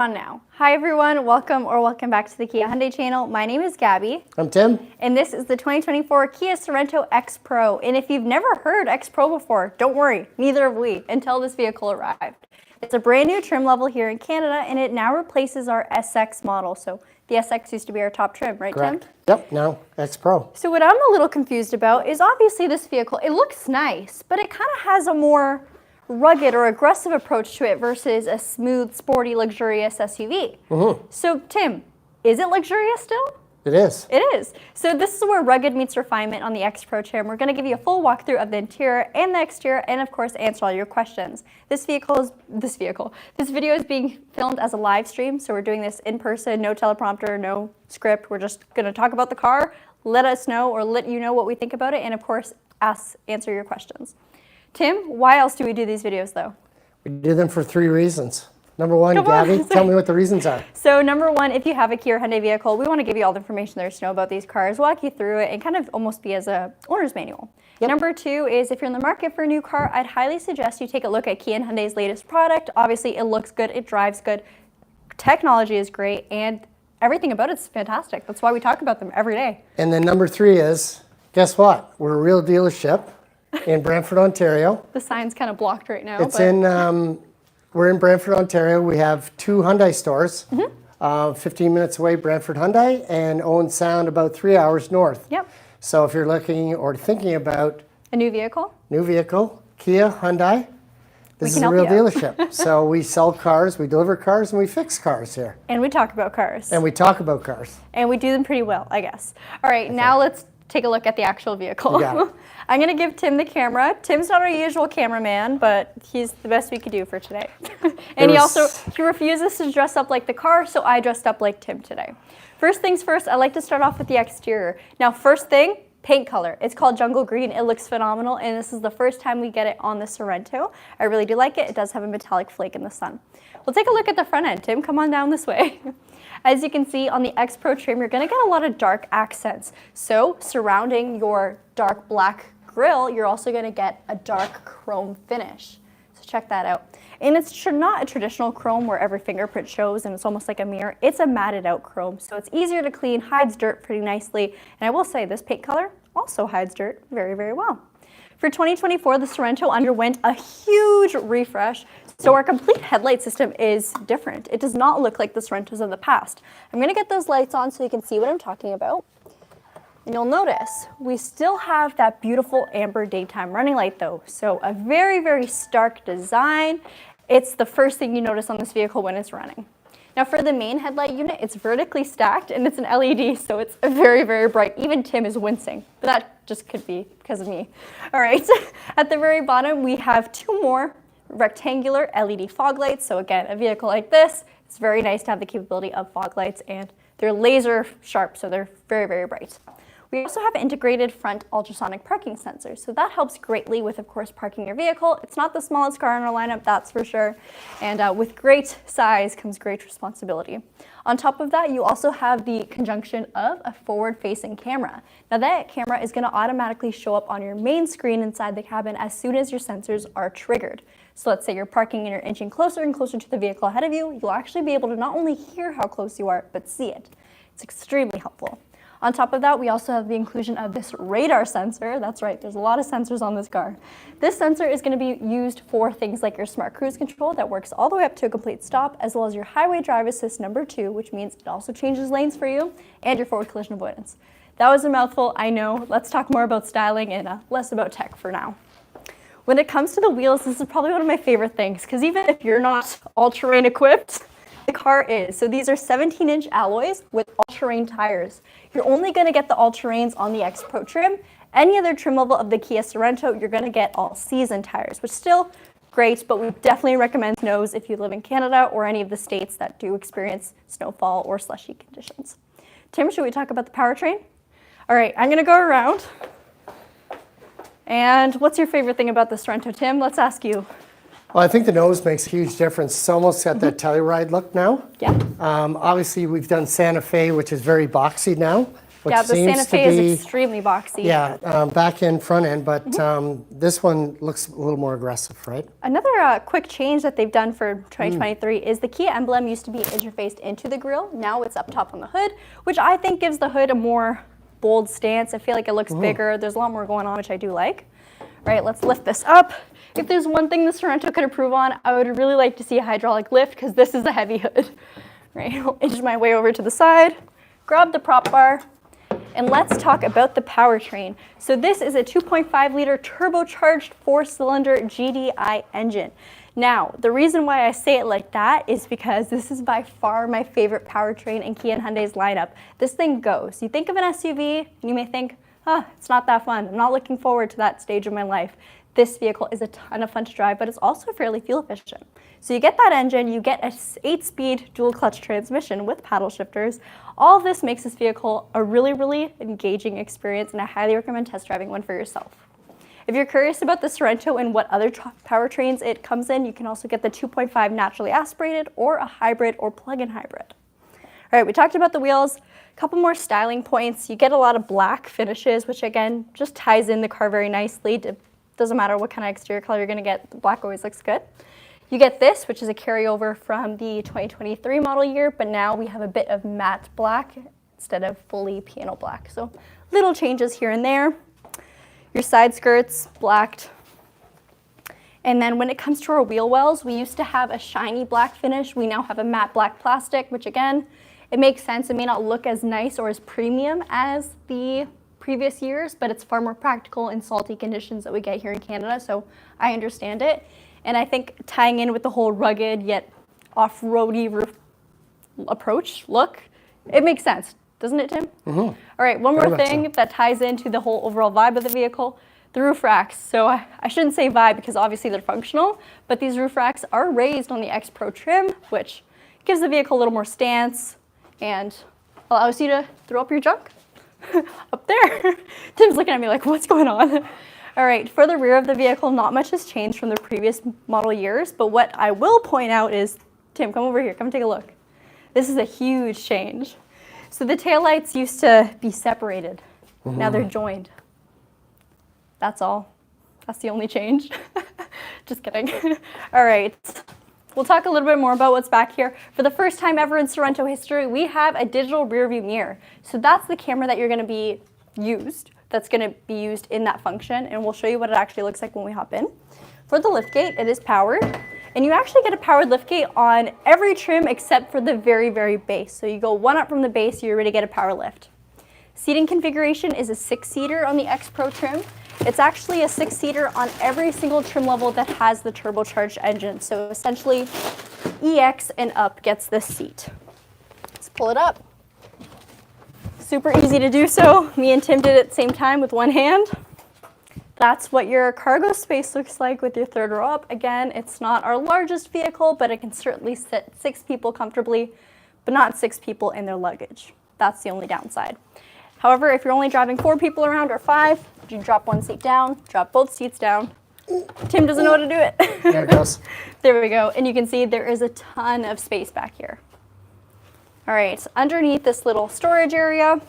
On now. Hi everyone, welcome back to the Kia Hyundai channel. My name is Gabi. I'm Tim. And this is the 2024 Kia Sorento X Pro. And if you've never heard X Pro before, don't worry, neither have we until this vehicle arrived. It's a brand new trim level here in Canada and it now replaces our SX model. So the SX used to be our top trim, right Correct. Tim? Yep, now X Pro. So what I'm a little confused about is obviously this vehicle, it looks nice, but it kind of has a more rugged or aggressive approach to it versus a smooth, sporty, luxurious SUV. So Tim, is it luxurious still? It is. It is. So this is where rugged meets refinement on the X Pro trim. We're going to give you a full walkthrough of the interior and the exterior and of course answer all your questions. This video is being filmed as a live stream, so we're doing this in person, no teleprompter, no script. We're just going to talk about the car, let us know or let you know what we think about it, and of course answer your questions. Tim, why else do we do these videos though? We do them for 3 reasons. Number one, Gabi, tell me what the reasons are. So number one, if you have a Kia Hyundai vehicle, we want to give you all the information there is to know about these cars, walk you through it, and kind of almost be as a owner's manual. Yep. Number two is if you're in the market for a new car, I'd highly suggest you take a look at Kia Hyundai's latest product. Obviously, it looks good, it drives good, technology is great, and everything about it's fantastic. That's why we talk about them every day. And then number 3 is, guess what? We're a real dealership in Brantford, Ontario. The sign's kind of blocked right now. We're in Brantford, Ontario. We have 2 Hyundai stores, 15 minutes away, Brantford Hyundai, and Owen Sound about 3 hours north. Yep. So if you're looking or thinking about a new vehicle, Kia Hyundai, this is a real dealership. So we sell cars, we deliver cars, and we fix cars here. And we talk about cars. And we talk about cars. And we do them pretty well, I guess. All right, now let's take a look at the actual vehicle. I'm going to give Tim the camera. Tim's not our usual cameraman, but he's the best we could do for today. And he refuses to dress up like the car, so I dressed up like Tim today. First things first, I like to start off with the exterior. Now, first thing, paint color. It's called Jungle Green. It looks phenomenal, and this is the first time we get it on the Sorento. I really do like it. It does have a metallic flake in the sun. We'll take a look at the front end. Tim, come on down this way. As you can see on the X Pro trim, you're going to get a lot of dark accents. So surrounding your dark black grille, you're also going to get a dark chrome finish. So check that out. And it's not a traditional chrome where every fingerprint shows and it's almost like a mirror. It's a matted out chrome, so it's easier to clean, hides dirt pretty nicely. And I will say this paint color also hides dirt very, very well. For 2024, the Sorento underwent a huge refresh, so our complete headlight system is different. It does not look like the Sorentos of the past. I'm going to get those lights on so you can see what I'm talking about. And you'll notice we still have that beautiful amber daytime running light though. So a very, very stark design. It's the first thing you notice on this vehicle when it's running. Now for the main headlight unit, it's vertically stacked and it's an LED, so it's very, very bright. Even Tim is wincing, but that just could be because of me. All right, at the very bottom, we have 2 more rectangular LED fog lights. So again, a vehicle like this, it's very nice to have the capability of fog lights, and they're laser sharp, so they're very, very bright. We also have integrated front ultrasonic parking sensors, so that helps greatly with, of course, parking your vehicle. It's not the smallest car in our lineup, that's for sure, and with great size comes great responsibility. On top of that, you also have the conjunction of a forward-facing camera. Now that camera is going to automatically show up on your main screen inside the cabin as soon as your sensors are triggered. So let's say you're parking and you're inching closer and closer to the vehicle ahead of you, you'll actually be able to not only hear how close you are, but see it. It's extremely helpful. On top of that, we also have the inclusion of this radar sensor. That's right, there's a lot of sensors on this car. This sensor is going to be used for things like your smart cruise control that works all the way up to a complete stop, as well as your highway drive assist number 2, which means it also changes lanes for you, and your forward collision avoidance. That was a mouthful, I know. Let's talk more about styling and less about tech for now. When it comes to the wheels, this is probably one of my favorite things, because even if you're not all-terrain equipped, the car is. So these are 17-inch alloys with all-terrain tires. You're only going to get the all-terrains on the X Pro trim. Any other trim level of the Kia Sorento, you're going to get all-season tires, which still great, but we definitely recommend snows if you live in Canada or any of the states that do experience snowfall or slushy conditions. Tim, should we talk about the powertrain? All right, I'm going to go around. And what's your favorite thing about the Sorento, Tim? Let's ask you. Well, I think the nose makes a huge difference. It's almost got that Telluride look now. Yeah. Obviously, we've done Santa Fe, which is very boxy now. which Yeah, the seems Santa to Fe be, is extremely boxy. yeah, back end, front end, but this one looks a little more aggressive, right? Another quick change that they've done for 2023 is the Kia emblem used to be interfaced into the grille. Now it's up top on the hood, which I think gives the hood a more bold stance. I feel like it looks bigger. There's a lot more going on, which I do like. All right, let's lift this up. If there's one thing the Sorento could improve on, I would really like to see a hydraulic lift because this is a heavy hood. Right, I'll inch my way over to the side, grab the prop bar, and let's talk about the powertrain. So this is a 2.5 liter turbocharged 4-cylinder GDI engine. Now, the reason why I say it like that is because this is by far my favorite powertrain in Kia and Hyundai's lineup. This thing goes. You think of an SUV, and you may think, it's not that fun. I'm not looking forward to that stage of my life. This vehicle is a ton of fun to drive, but it's also fairly fuel efficient. So you get that engine, you get a 8-speed dual clutch transmission with paddle shifters. All of this makes this vehicle a really, really engaging experience, and I highly recommend test driving one for yourself. If you're curious about the Sorento and what other powertrains it comes in, you can also get the 2.5 naturally aspirated or a hybrid or plug-in hybrid. All right, we talked about the wheels. A couple more styling points. You get a lot of black finishes, which again, just ties in the car very nicely. It doesn't matter what kind of exterior color you're gonna get, the black always looks good. You get this, which is a carryover from the 2023 model year, but now we have a bit of matte black instead of fully piano black. So little changes here and there. Your side skirts, blacked. And then when it comes to our wheel wells, we used to have a shiny black finish. We now have a matte black plastic, which again, it makes sense. It may not look as nice or as premium as the previous years, but it's far more practical in salty conditions that we get here in Canada, so I understand it. And I think tying in with the whole rugged yet off-roady approach look, it makes sense, doesn't it, Tim? All right, one more thing that ties into the whole overall vibe of the vehicle, the roof racks. So I shouldn't say vibe because obviously they're functional, but these roof racks are raised on the X Pro trim, which gives the vehicle a little more stance and allows you to throw up your junk up there. Tim's looking at me like, what's going on? All right, for the rear of the vehicle, not much has changed from the previous model years, but what I will point out is, Tim, come over here, come take a look. This is a huge change. So the taillights used to be separated. Now they're joined. That's all. That's the only change. Just kidding. All right, we'll talk a little bit more about what's back here. For the first time ever in Sorento history, we have a digital rear view mirror. So that's the camera that you're gonna be used in that function, and we'll show you what it actually looks like when we hop in. For the liftgate, it is powered, and you actually get a powered liftgate on every trim except for the very, very base. So you go one up from the base, you're ready to get a power lift. Seating configuration is a 6-seater on the X Pro trim. It's actually a 6-seater on every single trim level that has the turbocharged engine. So essentially, EX and up gets this seat. Let's pull it up. Super easy to do so. Me and Tim did it at the same time with one hand. That's what your cargo space looks like with your third row up. Again, it's not our largest vehicle, but it can certainly sit 6 people comfortably, but not 6 people in their luggage. That's the only downside. However, if you're only driving 4 people around or 5, you drop one seat down, drop both seats down. Tim doesn't know how to do it. There it goes. There we go. And you can see there is a ton of space back here. All right, underneath this little storage area,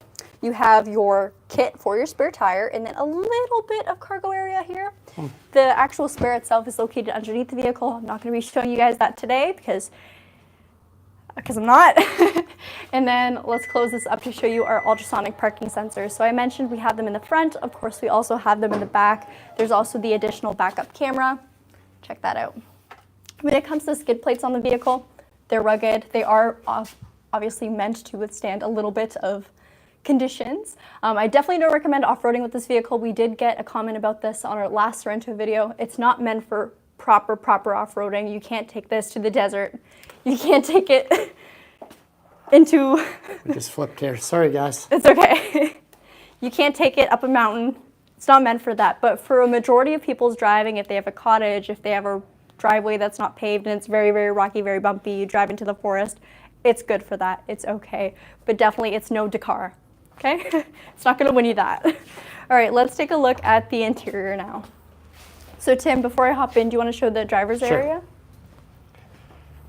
you have your kit for your spare tire and then a little bit of cargo area here. The actual spare itself is located underneath the vehicle. I'm not going to be showing you guys that today because I'm not. And then let's close this up to show you our ultrasonic parking sensors. So I mentioned we have them in the front. Of course, we also have them in the back. There's also the additional backup camera. Check that out. When it comes to skid plates on the vehicle, they're rugged. They are obviously meant to withstand a little bit of conditions. I definitely don't recommend off-roading with this vehicle. We did get a comment about this on our last Sorento video. It's not meant for proper off-roading. You can't take this to the desert. You can't take it into... We just flipped here. Sorry, guys. It's okay. You can't take it up a mountain. It's not meant for that. But for a majority of people's driving, if they have a cottage, if they have a driveway that's not paved and it's very, very rocky, very bumpy, you drive into the forest, it's good for that. It's okay. But definitely it's no Dakar. Okay? It's not going to win you that. All right, let's take a look at the interior now. So Tim, before I hop in, do you want to show the driver's area?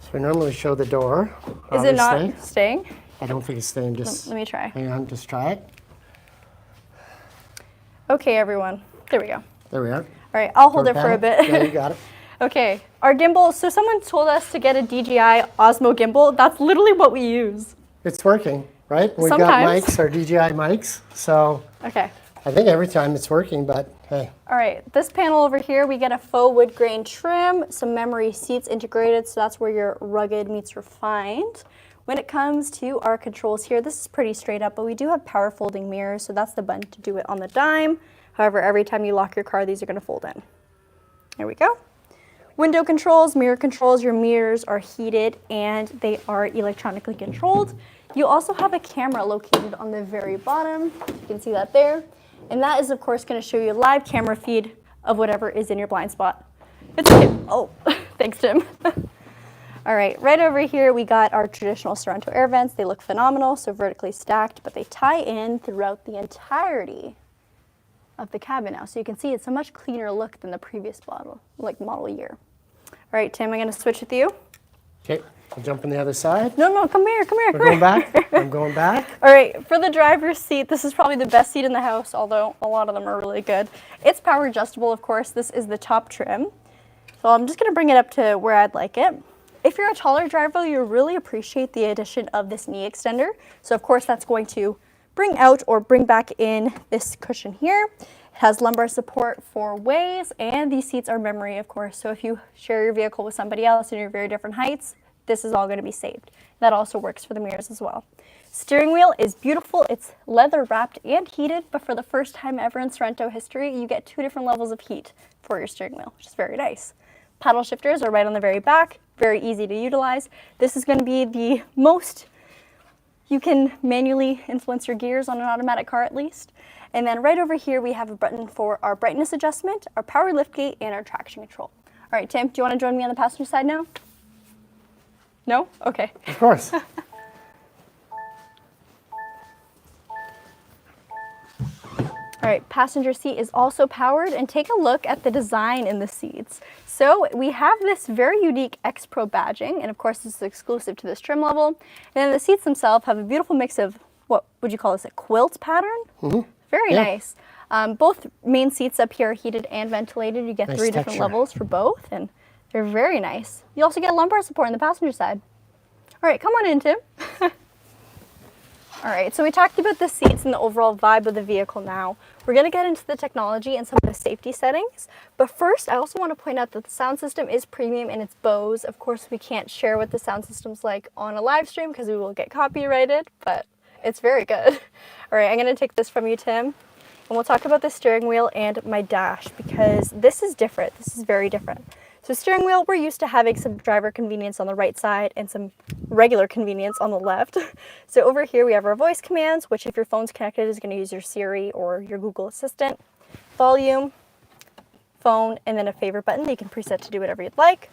So we normally show the door. Is it not staying? I don't think it's staying. Just let me try. Hang on, just try it. Okay, everyone. There we go. There we are. All right, I'll hold it for a bit. Yeah, you got it. Okay, our gimbal. So someone told us to get a DJI Osmo gimbal. That's literally what we use. It's working, right? We've got Sometimes. mics, our DJI mics. So Okay. I think every time it's working, but hey. All right, this panel over here, we get a faux wood grain trim, some memory seats integrated, so that's where your rugged meets refined. When it comes to our controls here, this is pretty straight up, but we do have power folding mirrors, so that's the button to do it on the dime. However, every time you lock your car, these are going to fold in. There we go. Window controls, mirror controls, your mirrors are heated and they are electronically controlled. You also have a camera located on the very bottom. You can see that there. And that is, of course, going to show you a live camera feed of whatever is in your blind spot. It's okay. Oh, thanks, Tim. All right, right over here, we got our traditional Sorento air vents. They look phenomenal, so vertically stacked, but they tie in throughout the entirety of the cabin now. So you can see it's a much cleaner look than the previous model year. All right, Tim, I'm going to switch with you. Okay, I'll jump on the other side. No, come here. We're going back. I'm going back. All right, for the driver's seat, this is probably the best seat in the house, although a lot of them are really good. It's power adjustable, of course. This is the top trim. So I'm just going to bring it up to where I'd like it. If you're a taller driver, you'll really appreciate the addition of this knee extender. So of course, that's going to bring out or bring back in this cushion here. It has lumbar support for ways, and these seats are memory, of course. So if you share your vehicle with somebody else and you're very different heights, this is all going to be saved. That also works for the mirrors as well. Steering wheel is beautiful. It's leather wrapped and heated, but for the first time ever in Sorento history, you get 2 different levels of heat for your steering wheel, which is very nice. Paddle shifters are right on the very back, very easy to utilize. This is going to be the most you can manually influence your gears on an automatic car at least. And then right over here, we have a button for our brightness adjustment, our power liftgate, and our traction control. All right, Tim, do you want to join me on the passenger side now? No? Okay. Of course. All right, passenger seat is also powered, and take a look at the design in the seats. So we have this very unique X Pro badging, and of course this is exclusive to this trim level. And then the seats themselves have a beautiful mix of, what would you call this, a quilt pattern? Mm-hmm. Very nice. Both main seats up here are heated and ventilated. You get nice 3 different texture. Levels for both, and they're very nice. You also get lumbar support on the passenger side. All right, come on in, Tim. All right, so we talked about the seats and the overall vibe of the vehicle now. We're going to get into the technology and some of the safety settings. But first, I also want to point out that the sound system is premium and it's Bose. Of course, we can't share what the sound system's like on a live stream because we will get copyrighted, but it's very good. All right, I'm going to take this from you, Tim. And we'll talk about the steering wheel and my dash because this is different. This is very different. So steering wheel, we're used to having some driver convenience on the right side and some regular convenience on the left. So over here we have our voice commands, which if your phone's connected is going to use your Siri or your Google Assistant. Volume, phone, and then a favorite button that you can preset to do whatever you'd like.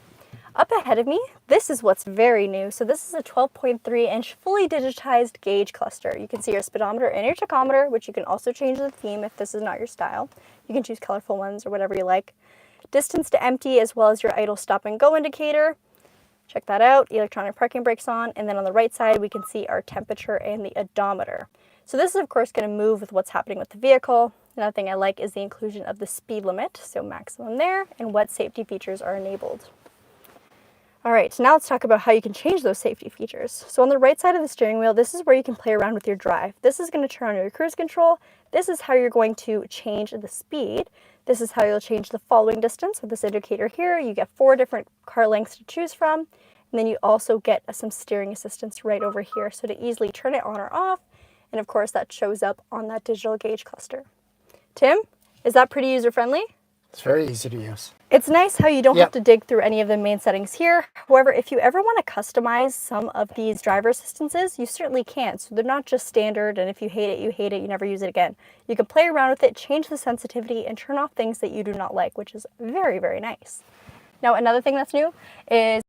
Up ahead of me, this is what's very new. So this is a 12.3-inch fully digitized gauge cluster. You can see your speedometer and your tachometer, which you can also change the theme if this is not your style. You can choose colorful ones or whatever you like. Distance to empty, as well as your idle stop and go indicator. Check that out. Electronic parking brakes on. And then on the right side, we can see our temperature and the odometer. So this is, of course, going to move with what's happening with the vehicle. Another thing I like is the inclusion of the speed limit, so maximum there, and what safety features are enabled. All right, so now let's talk about how you can change those safety features. So on the right side of the steering wheel, this is where you can play around with your drive. This is going to turn on your cruise control. This is how you're going to change the speed. This is how you'll change the following distance with this indicator here. You get 4 different car lengths to choose from. And then you also get some steering assistance right over here, so to easily turn it on or off. And of course, that shows up on that digital gauge cluster. Tim, is that pretty user-friendly? It's very easy to use. It's nice how you don't have to dig through any of the main settings here. However, if you ever want to customize some of these driver assistances, you certainly can. So they're not just standard, and if you hate it, you never use it again. You can play around with it, change the sensitivity, and turn off things that you do not like, which is very, very nice. Now, another thing that's new is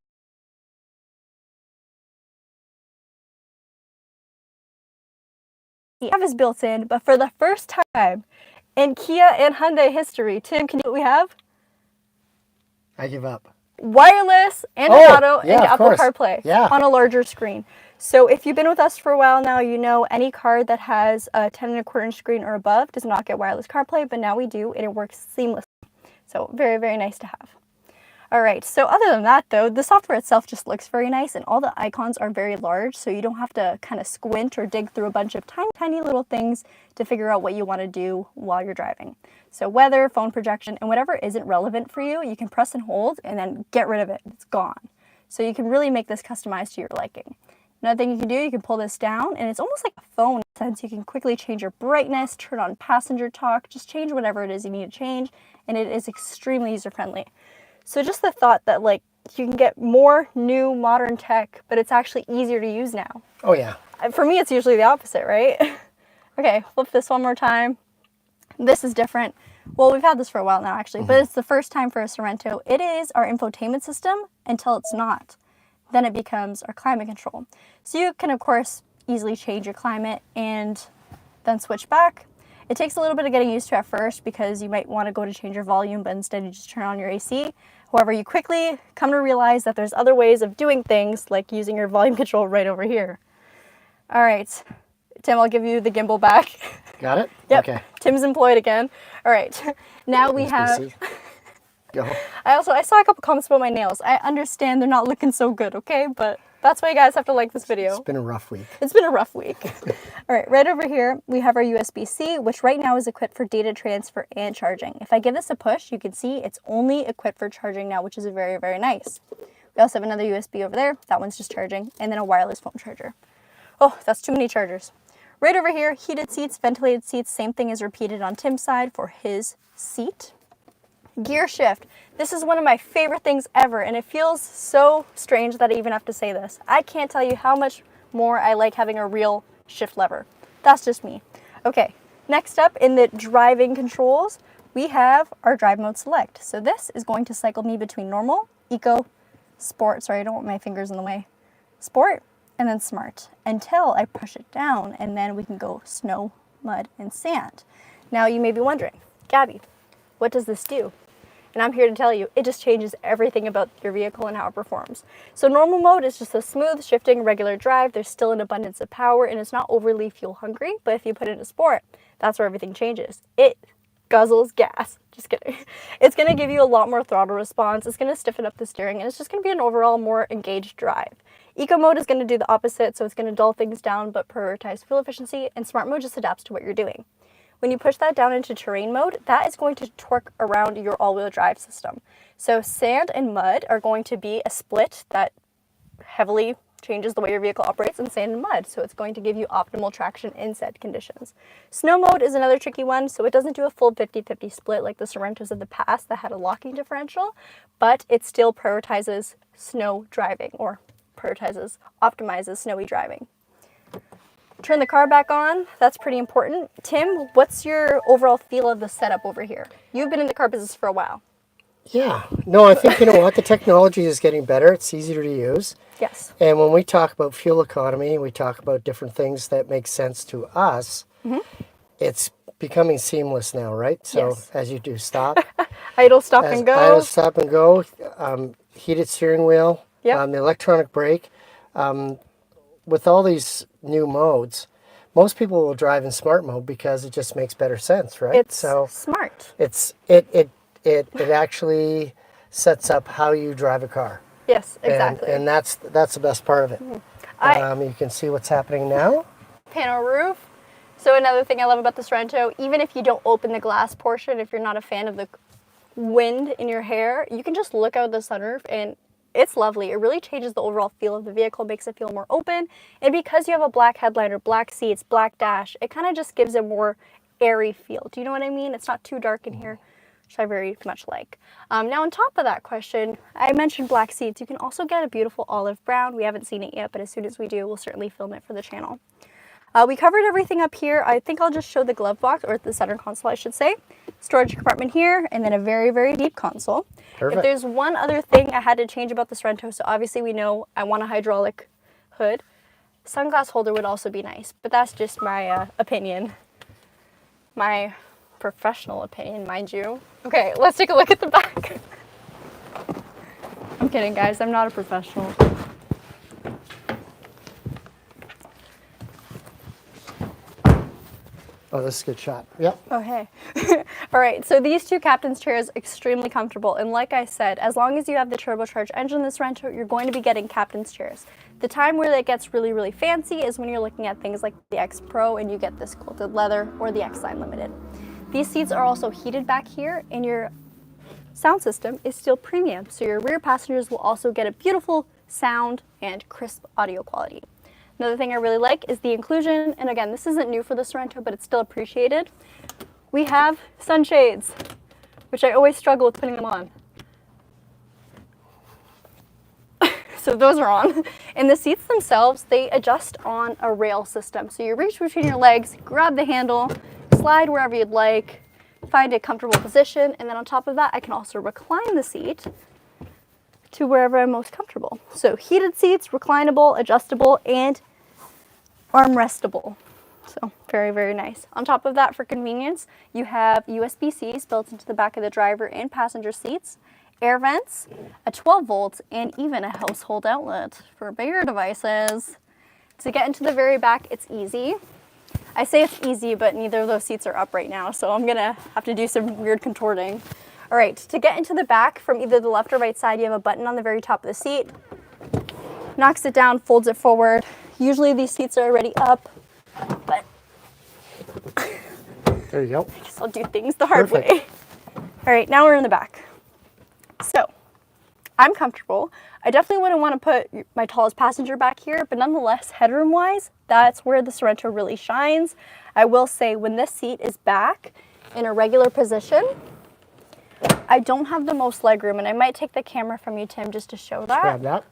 the app is built in, but for the first time in Kia and Hyundai history, Tim, can you see what we have? I give up. Wireless Android Auto and Apple CarPlay on a larger screen. So if you've been with us for a while now, you know any car that has a 10.25" screen or above does not get wireless CarPlay, but now we do, and it works seamlessly. So very, very nice to have. All right, so other than that though, the software itself just looks very nice, and all the icons are very large, so you don't have to kind of squint or dig through a bunch of tiny, tiny little things to figure out what you want to do while you're driving. So weather, phone projection, and whatever isn't relevant for you, you can press and hold and then get rid of it. It's gone. So you can really make this customized to your liking. Another thing you can do, you can pull this down, and it's almost like a phone in a sense. You can quickly change your brightness, turn on passenger talk, just change whatever it is you need to change, and it is extremely user-friendly. So just the thought that like you can get more new modern tech, but it's actually easier to use now. Oh yeah. For me, it's usually the opposite, right? Okay, flip this one more time. This is different. Well, we've had this for a while now actually, but it's the first time for a Sorento. It is our infotainment system until it's not. Then it becomes our climate control. So you can of course easily change your climate and then switch back. It takes a little bit of getting used to at first because you might want to go to change your volume, but instead you just turn on your AC. However, you quickly come to realize that there's other ways of doing things, like using your volume control right over here. All right, Tim, I'll give you the gimbal back. Got it? Yep. Okay. Tim's employed again. All right, now we have... Go. I saw a couple comments about my nails. I understand they're not looking so good, okay? But that's why you guys have to like this video. It's been a rough week. It's been a rough week. All right, right over here, we have our USB-C, which right now is equipped for data transfer and charging. If I give this a push, you can see it's only equipped for charging now, which is very, very nice. We also have another USB over there. That one's just charging, and then a wireless phone charger. Oh, that's too many chargers. Right over here, heated seats, ventilated seats. Same thing is repeated on Tim's side for his seat. Gear shift. This is one of my favorite things ever, and it feels so strange that I even have to say this. I can't tell you how much more I like having a real shift lever. That's just me. Okay, next up in the driving controls, we have our drive mode select. So this is going to cycle me between normal, eco, sport, sorry, I don't want my fingers in the way, sport, and then smart, until I push it down, and then we can go snow, mud, and sand. Now you may be wondering, Gabby, what does this do? And I'm here to tell you, it just changes everything about your vehicle and how it performs. So normal mode is just a smooth, shifting, regular drive. There's still an abundance of power, and it's not overly fuel hungry, but if you put it into sport, that's where everything changes. It guzzles gas. Just kidding. It's gonna give you a lot more throttle response. It's gonna stiffen up the steering, and it's just gonna be an overall more engaged drive. Eco mode is gonna do the opposite, so it's gonna dull things down, but prioritize fuel efficiency, and smart mode just adapts to what you're doing. When you push that down into terrain mode, that is going to torque around your all-wheel drive system. So sand and mud are going to be a split that heavily changes the way your vehicle operates in sand and mud. So it's going to give you optimal traction in said conditions. Snow mode is another tricky one. So it doesn't do a full 50-50 split like the Sorentos of the past that had a locking differential, but it still prioritizes snow driving, or optimizes snowy driving. Turn the car back on. That's pretty important. Tim, what's your overall feel of the setup over here? You've been in the car business for a while. Yeah. No, I think, you know what, the technology is getting better. It's easier to use. Yes. And when we talk about fuel economy, we talk about different things that make sense to us. It's becoming seamless now, right? So Yes. as you do stop. Idle, stop, and go. Idle, stop, and go. Heated steering wheel. Yep. The electronic brake. With all these new modes, most people will drive in smart mode because it just makes better sense, right? It's so smart. It actually sets up how you drive a car. Yes, exactly. And that's the best part of it. You can see what's happening now. Panel roof. So another thing I love about the Sorento, even if you don't open the glass portion, if you're not a fan of the wind in your hair, you can just look out the sunroof and it's lovely. It really changes the overall feel of the vehicle, makes it feel more open. And because you have a black headliner, black seats, black dash, it kind of just gives a more airy feel. Do you know what I mean? It's not too dark in here, which I very much like. Now on top of that question, I mentioned black seats. You can also get a beautiful olive brown. We haven't seen it yet, but as soon as we do, we'll certainly film it for the channel. We covered everything up here. I think I'll just show the glove box, or the center console, I should say. Storage compartment here, and then a very, very deep console. Perfect. If there's one other thing I had to change about the Sorento, so obviously we know I want a hydraulic hood. Sunglass holder would also be nice, but that's just my opinion. My professional opinion, mind you. Okay, let's take a look at the back. I'm kidding, guys. I'm not a professional. Oh, this is a good shot. Yep. Oh, hey. All right, so these two captain's chairs, extremely comfortable. And like I said, as long as you have the turbocharged engine in this Sorento, you're going to be getting captain's chairs. The time where it gets really, really fancy is when you're looking at things like the X Pro and you get this quilted leather or the X Line Limited. These seats are also heated back here, and your sound system is still premium. So your rear passengers will also get a beautiful sound and crisp audio quality. Another thing I really like is the inclusion, and again, this isn't new for the Sorento, but it's still appreciated. We have sunshades, which I always struggle with putting them on. So those are on. And the seats themselves, they adjust on a rail system. So you reach between your legs, grab the handle, slide wherever you'd like, find a comfortable position, and then on top of that, I can also recline the seat to wherever I'm most comfortable. So heated seats, reclinable, adjustable, and armrestable. So very, very nice. On top of that, for convenience, you have USB-Cs built into the back of the driver and passenger seats, air vents, a 12 volts, and even a household outlet for bigger devices. To get into the very back, it's easy. I say it's easy, but neither of those seats are up right now, so I'm gonna have to do some weird contorting. All right, to get into the back from either the left or right side, you have a button on the very top of the seat. Knocks it down, folds it forward. Usually these seats are already up, but there you go. I guess I'll do things the hard way. All right, now we're in the back. So I'm comfortable. I definitely wouldn't want to put my tallest passenger back here, but nonetheless, headroom-wise, that's where the Sorento really shines. I will say when this seat is back in a regular position, I don't have the most legroom, and I might take the camera from you, Tim, just to show that. Grab that.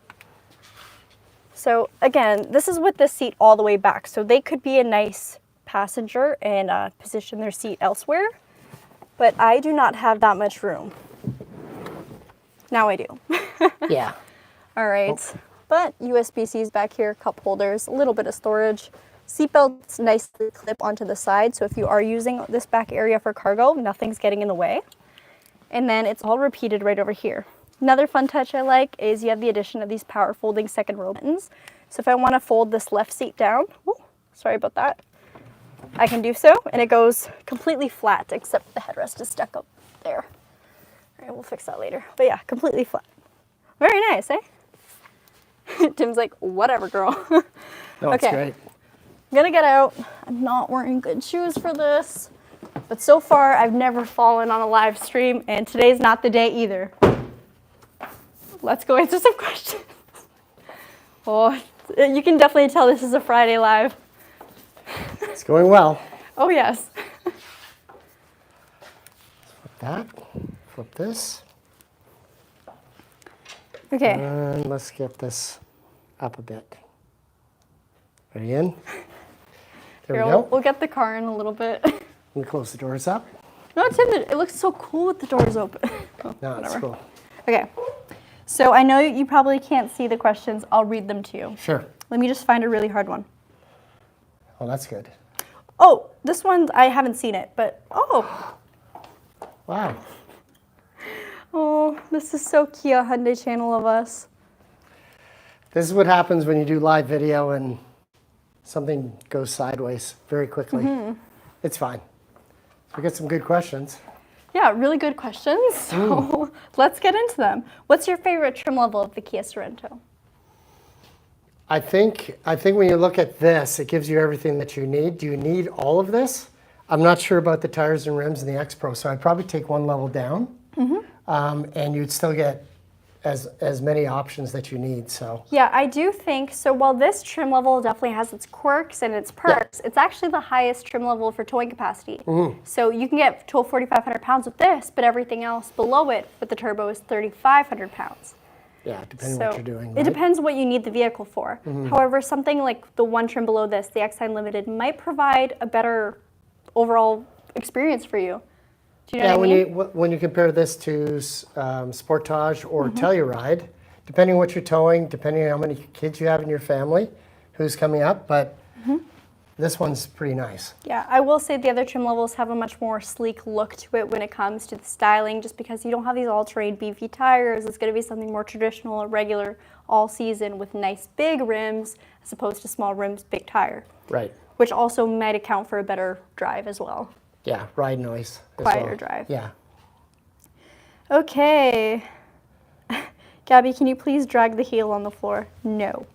So again, this is with the seat all the way back. So they could be a nice passenger and position their seat elsewhere, but I do not have that much room. Now I do. Yeah. All right, but USB-Cs back here, cup holders, a little bit of storage. Seatbelts nicely clip onto the side, so if you are using this back area for cargo, nothing's getting in the way. And then it's all repeated right over here. Another fun touch I like is you have the addition of these power folding second row buttons. So if I want to fold this left seat down, sorry about that, I can do so, and it goes completely flat, except the headrest is stuck up there. All right, we'll fix that later. But yeah, completely flat. Very nice, eh? Tim's like, whatever, girl. No, it's great. I'm gonna get out. I'm not wearing good shoes for this, but so far I've never fallen on a live stream, and today's not the day either. Let's go answer some questions. Oh, you can definitely tell this is a Friday live. It's going well. Oh, yes. Flip that. Flip this. Okay. And let's get this up a bit. Ready in? There Here, we go. we'll get the car in a little bit. Let me close the doors up. No, Tim, it looks so cool with the doors open. Oh, No, it's whatever. cool. Okay. So I know you probably can't see the questions. I'll read them to you. Sure. Let me just find a really hard one. Oh, that's good. Oh, this one, I haven't seen it, but oh. Wow. Oh, this is so Kia Hyundai channel of us. This is what happens when you do live video and something goes sideways very quickly. It's fine. We got some good questions. Yeah, really good questions. So let's get into them. What's your favorite trim level of the Kia Sorento? I think when you look at this, it gives you everything that you need. Do you need all of this? I'm not sure about the tires and rims in the X Pro, so I'd probably take one level down, and you'd still get as many options that you need. So yeah, I do think so. While this trim level definitely has its quirks and its perks, it's actually the highest trim level for towing capacity. So you can get tow 4,500 pounds with this, but everything else below it with the turbo is 3,500 pounds. yeah, depending what you're doing. It Right? depends what you need the vehicle for. However, something like the one trim below this, the X Line Limited, might provide a better overall experience for you. Do you know what I mean? when you compare this to Sportage or Telluride, depending what you're towing, depending on how many kids you have in your family, who's coming up, but This one's pretty nice. Yeah, I will say the other trim levels have a much more sleek look to it when it comes to the styling, just because you don't have these all-terrain beefy tires. It's going to be something more traditional, regular, all-season with nice big rims as opposed to small rims, big tire. Right. Which also might account for a better drive as well. Yeah, ride noise. Quieter drive. Yeah. Okay. Gabi, can you please drag the heel on the floor? No.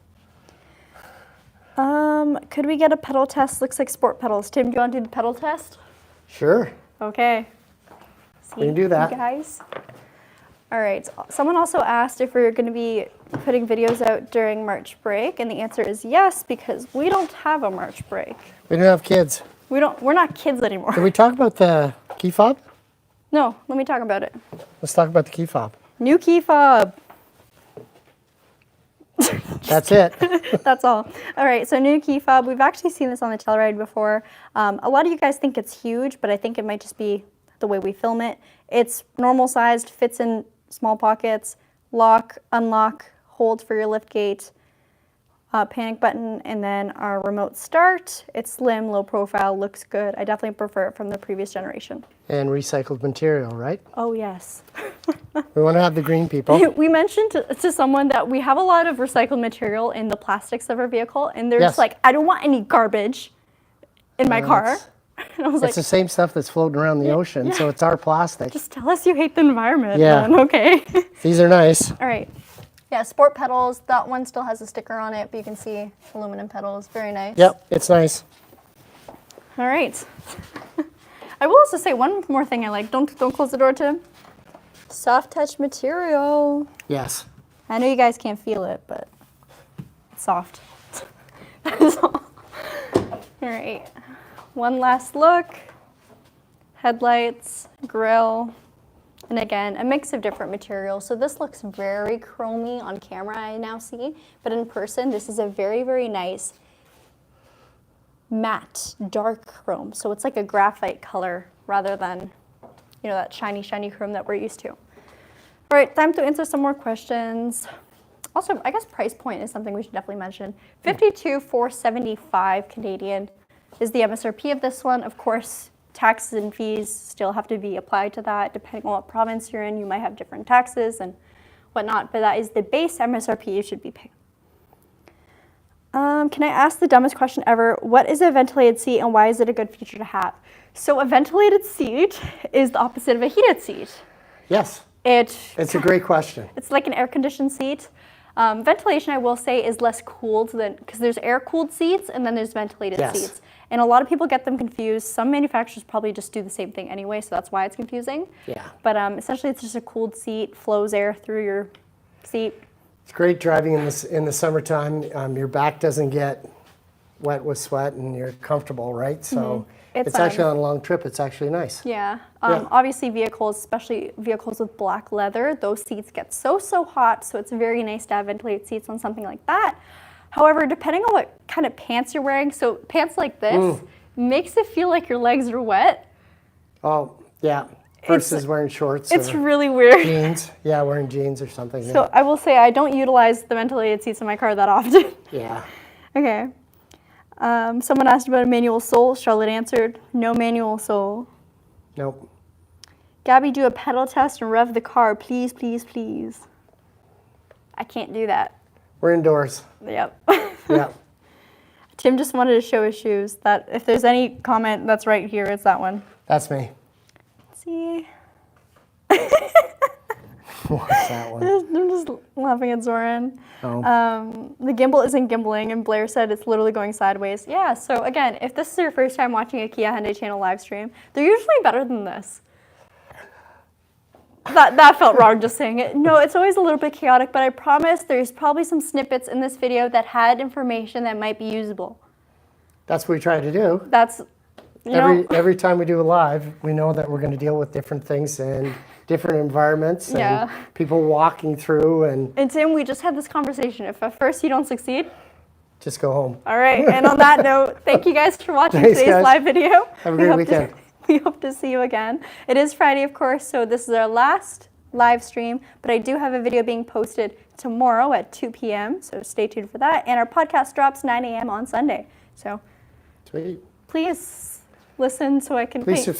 Could we get a pedal test? Looks like sport pedals. Tim, do you want to do the pedal test? Sure. Okay. See, we can do that. You guys. All right. Someone also asked if we're going to be putting videos out during March break, and the answer is yes, because we don't have a March break. We don't have kids. We're not kids anymore. Can we talk about the key fob? No, let me talk about it. Let's talk about the key fob. New key fob. That's it. That's all. All right, so new key fob. We've actually seen this on the Telluride before. A lot of you guys think it's huge, but I think it might just be the way we film it. It's normal sized, fits in small pockets, lock, unlock, hold for your lift gate, panic button, and then our remote start. It's slim, low profile, looks good. I definitely prefer it from the previous generation. And recycled material, right? Oh, yes. We want to have the green people. We mentioned to someone that we have a lot of recycled material in the plastics of our vehicle, and they're just like, I don't want any garbage in my car. And I was it's the same stuff that's floating around the ocean, so it's our plastic. Just tell us you hate the environment. Yeah. Then, okay. These are nice. All right. Yeah, sport pedals. That one still has a sticker on it, but you can see aluminum pedals. Very nice. Yep, it's nice. All right. I will also say one more thing I like. Don't close the door, Tim. Soft touch material. Yes. I know you guys can't feel it, but it's soft. That is all. All right. One last look. Headlights, grille, and again, a mix of different materials. So this looks very chromy on camera, I now see, but in person, this is a very, very nice matte, dark chrome. So it's like a graphite color rather than, you know, that shiny, shiny chrome that we're used to. All right, time to answer some more questions. Also, I guess price point is something we should definitely mention. $52,475 Canadian is the MSRP of this one. Of course, taxes and fees still have to be applied to that. Depending on what province you're in, you might have different taxes and whatnot, but that is the base MSRP you should be paying. Can I ask the dumbest question ever? What is a ventilated seat and why is it a good feature to have? So a ventilated seat is the opposite of a heated seat. Yes. It's a great question. It's like an air-conditioned seat. Ventilation, I will say, is less cooled than, because there's air-cooled seats and then there's ventilated seats. And a lot of people get them confused. Some manufacturers probably just do the same thing anyway, so that's why it's confusing. Yeah. But essentially, it's just a cooled seat, flows air through your seat. It's great driving in the summertime. Your back doesn't get wet with sweat and you're comfortable, right? So it's actually on a long trip, it's actually nice. Yeah. Obviously vehicles, especially vehicles with black leather, those seats get so hot, so it's very nice to have ventilated seats on something like that. However, depending on what kind of pants you're wearing, so pants like this makes it feel like your legs are wet. Oh, yeah. Versus wearing shorts. It's really weird. Jeans. Yeah, wearing jeans or something. So I will say I don't utilize the ventilated seats in my car that often. Yeah. Okay. Someone asked about a manual sole. Charlotte answered, no manual sole. Nope. Gabi, do a pedal test and rev the car, please, please, please. I can't do that. We're indoors. Yep. Yep. Tim just wanted to show his shoes. That if there's any comment that's right here, it's that one. That's me. See? What's that one? I'm just laughing at Zoran. Oh. The gimbal isn't gimbling, and Blair said it's literally going sideways. Yeah, so again, if this is your first time watching a Kia Hyundai channel live stream, they're usually better than this. That felt wrong just saying it. No, it's always a little bit chaotic, but I promise there's probably some snippets in this video that had information that might be usable. That's what we try to do. That's, every time we do a live, we know that we're going to deal with different things and different environments and people walking through. And Tim, we just had this conversation. If at first you don't succeed, just go home. All right, and on that note, thank you guys for watching today's live video. Have a great weekend. We hope to see you again. It is Friday, of course, so this is our last live stream, but I do have a video being posted tomorrow at 2 p.m., so stay tuned for that. And our podcast drops 9 a.m. on Sunday. So Sweet. Please listen so I can Please paint